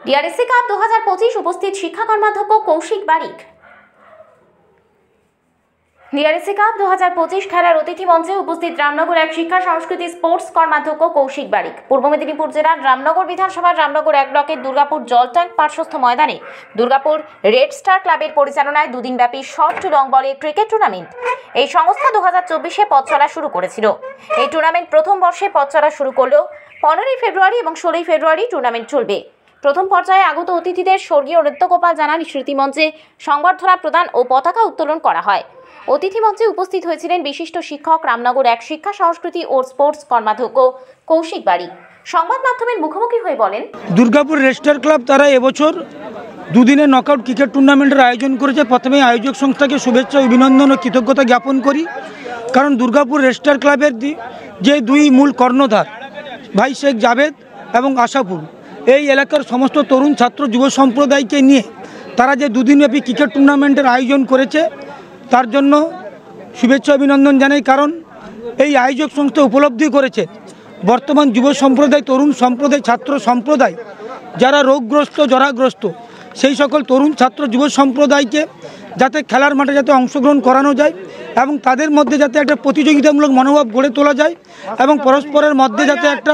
ডিআরএসসি cup 2025 উপস্থিত শিক্ষা কর্মাধ্যক্ষ কৌশিক বারিক। ডিআরএসসি কাপ 2025 খেলার অতিথি মঞ্চে উপস্থিত রামনগর এক শিক্ষা সংস্কৃতি স্পোর্টস কর্মাধ্যক্ষ কৌশিক বারিক। পূর্ব মেদিনীপুর জেলার রামনগর বিধানসভার রামনগর এক ব্লকের দুর্গাপুর জল ট্যাঙ্ক পার্শ্বস্থ ময়দানে দুর্গাপুর রেড স্টার ক্লাবের পরিচালনায় দুদিনব্যাপী সফট লং বলে ক্রিকেট টুর্নামেন্ট। এই সংস্থা 2024-এ পথ চলা শুরু করেছিল। এই টুর্নামেন্ট প্রথম বর্ষে পথ চলা শুরু করলেও 15ই ফেব্রুয়ারি এবং 16ই ফেব্রুয়ারি টুর্নামেন্ট চলবে। প্রথম পর্যায়ে আগত অতিথিদের স্বর্গীয় নৃত্যগোপাল জানার স্মৃতিমঞ্চে সংবর্ধনা প্রদান ও পতাকা উত্তোলন করা হয়। অতিথি মঞ্চে উপস্থিত হয়েছিলেন বিশিষ্ট শিক্ষক, রামনগর এক শিক্ষা সংস্কৃতি ও স্পোর্টস কর্মাধ্যক্ষ কৌশিক বারিক। সংবাদ মাধ্যমের মুখোমুখি হয়ে বলেন, দুর্গাপুর রেড স্টার ক্লাব তারা এবছর দুদিনের নকআউট ক্রিকেট টুর্নামেন্টের আয়োজন করেছে। প্রথমে আয়োজক সংস্থাকে শুভেচ্ছা, অভিনন্দন ও কৃতজ্ঞতা জ্ঞাপন করি, কারণ দুর্গাপুর রেড স্টার ক্লাবের যে দুই মূল কর্ণধার ভাই শেখ জাভেদ এবং আশাপুর, এই এলাকার সমস্ত তরুণ ছাত্র যুব সম্প্রদায়কে নিয়ে তারা যে দুদিনব্যাপী ক্রিকেট টুর্নামেন্টের আয়োজন করেছে তার জন্য শুভেচ্ছা অভিনন্দন জানাই। কারণ এই আয়োজক সংস্থা উপলব্ধি করেছে বর্তমান যুব সম্প্রদায়, তরুণ সম্প্রদায়, ছাত্র সম্প্রদায় যারা রোগগ্রস্ত, জরাগ্রস্ত, সেই সকল তরুণ ছাত্র যুব সম্প্রদায়কে যাতে খেলার মাঠে যাতে অংশগ্রহণ করানো যায় এবং তাদের মধ্যে যাতে একটা প্রতিযোগিতামূলক মনোভাব গড়ে তোলা যায় এবং পরস্পরের মধ্যে যাতে একটা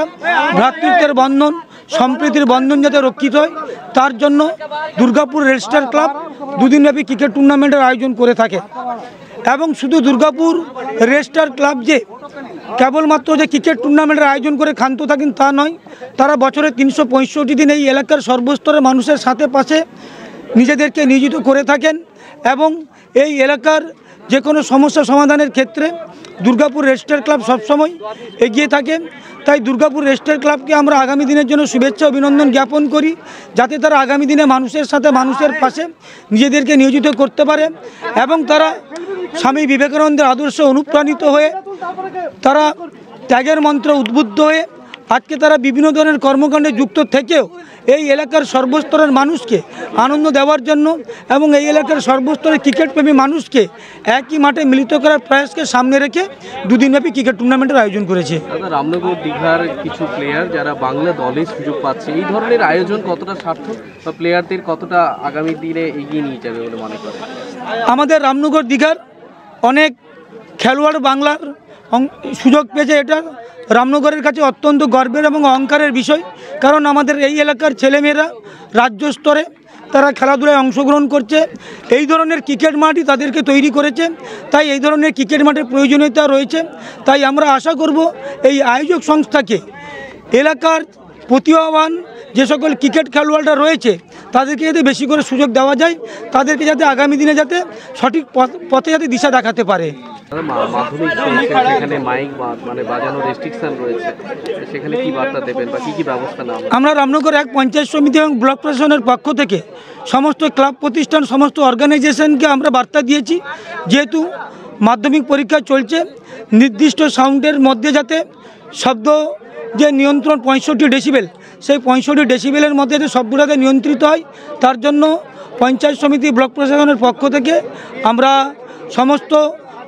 ভ্রাতৃত্বের বন্ধন, সম্প্রীতির বন্ধন যাতে রক্ষিত হয়, তার জন্য দুর্গাপুর রেড স্টার ক্লাব দুদিনব্যাপী ক্রিকেট টুর্নামেন্টের আয়োজন করে থাকে। এবং শুধু দুর্গাপুর রেড স্টার ক্লাব যে কেবলমাত্র যে ক্রিকেট টুর্নামেন্টের আয়োজন করে ক্ষান্ত থাকেন তা নয়, তারা বছরে 365 দিন এই এলাকার সর্বস্তরের মানুষের সাথে পাশে নিজেদেরকে নিয়োজিত করে থাকেন এবং এই এলাকার যে কোনো সমস্যা সমাধানের ক্ষেত্রে দুর্গাপুর রেড স্টার ক্লাব সবসময় এগিয়ে থাকে। তাই দুর্গাপুর রেড স্টার ক্লাবকে আমরা আগামী দিনের জন্য শুভেচ্ছা অভিনন্দন জ্ঞাপন করি, যাতে তারা আগামী দিনে মানুষের সাথে মানুষের পাশে নিজেদেরকে নিয়োজিত করতে পারে এবং তারা স্বামী বিবেকানন্দের আদর্শে অনুপ্রাণিত হয়ে তারা ত্যাগের মন্ত্র উদ্বুদ্ধ হয়ে আজকে তারা বিভিন্ন ধরনের কর্মকাণ্ডে যুক্ত থেকেও এই এলাকার সর্বস্তরের মানুষকে আনন্দ দেওয়ার জন্য এবং এই এলাকার সর্বস্তরের ক্রিকেটপ্রেমী মানুষকে একই মাঠে মিলিত করার প্রয়াসকে সামনে রেখে দুদিনব্যাপী ক্রিকেট টুর্নামেন্টের আয়োজন করেছে। রামনগর দীঘার কিছু প্লেয়ার যারা বাংলা দলে সুযোগ পাচ্ছে, এই ধরনের আয়োজন কতটা সার্থক বা প্লেয়ারদের কতটা আগামী দিনে এগিয়ে নিয়ে যাবে বলে মনে করেন? আমাদের রামনগর দীঘার অনেক খেলোয়াড় বাংলার সুযোগ পেয়েছে, এটা রামনগরের কাছে অত্যন্ত গর্বের এবং অহংকারের বিষয়। কারণ আমাদের এই এলাকার ছেলেমেয়েরা রাজ্য স্তরে তারা খেলাধুলায় অংশগ্রহণ করছে। এই ধরনের ক্রিকেট মাঠই তাদেরকে তৈরি করেছে, তাই এই ধরনের ক্রিকেট মাঠের প্রয়োজনীয়তা রয়েছে। তাই আমরা আশা করব এই আয়োজক সংস্থাকে এলাকার প্রতিভাবান যে সকল ক্রিকেট খেলোয়াড়রা রয়েছে তাদেরকে যাতে বেশি করে সুযোগ দেওয়া যায়, তাদেরকে যাতে আগামী দিনে যাতে সঠিক পথে যাতে দিশা দেখাতে পারে। মাধ্যমিক সেখানে মাইক মানে বাজানো রেস্ট্রিকশন রয়েছে, সেখানে কি বার্তা দেবেন বা কি ব্যবস্থা নেওয়া? আমরা রামনগর এক পঞ্চায়েত সমিতি এবং ব্লক প্রশাসনের পক্ষ থেকে সমস্ত ক্লাব প্রতিষ্ঠান, সমস্ত অর্গানাইজেশনকে আমরা বার্তা দিয়েছি, যেহেতু মাধ্যমিক পরীক্ষা চলছে, নির্দিষ্ট সাউন্ডের মধ্যে যাতে শব্দ যে নিয়ন্ত্রণ 65 ডেসিবেল, সেই 65 ডেসিবেলের মধ্যে যে শব্দটাতে নিয়ন্ত্রিত হয়, তার জন্য পঞ্চায়েত সমিতি, ব্লক প্রশাসনের পক্ষ থেকে আমরা সমস্ত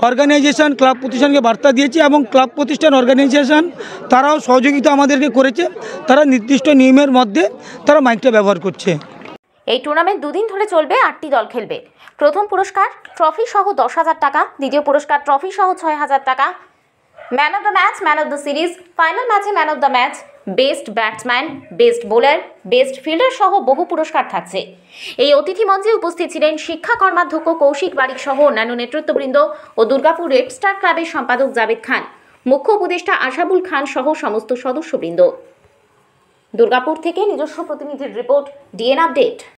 অর্গানাইজেশন, ক্লাব প্রতিষ্ঠানকে বার্তা দিয়েছি এবং ক্লাব প্রতিষ্ঠান, অর্গানাইজেশন তারাও সহযোগিতা আমাদেরকে করেছে। তারা নির্দিষ্ট নিয়মের মধ্যে তারা মাইকটা ব্যবহার করছে। এই টুর্নামেন্ট দুদিন ধরে চলবে, 8টি দল খেলবে। প্রথম পুরস্কার ট্রফি সহ 10,000 টাকা, দ্বিতীয় পুরস্কার ট্রফি সহ 6,000 টাকা, man of the match, man of the series, final ম্যাচে man of the match, best batsman, best bowler, best fielder সহ বহু পুরস্কার থাকছে। এই অতিথি মঞ্চে উপস্থিত ছিলেন শিক্ষা কর্মাধ্যক্ষ কৌশিক বারিক সহ অন্যান্য নেতৃত্ববৃন্দ ও দুর্গাপুর রেড স্টার ক্লাবের সম্পাদক জাভেদ খান, মুখ্য উপদেষ্টা আশাবুল খান সহ সমস্ত সদস্যবৃন্দ। দুর্গাপুর থেকে নিজস্ব প্রতিনিধির রিপোর্ট, ডিএন আপডেট।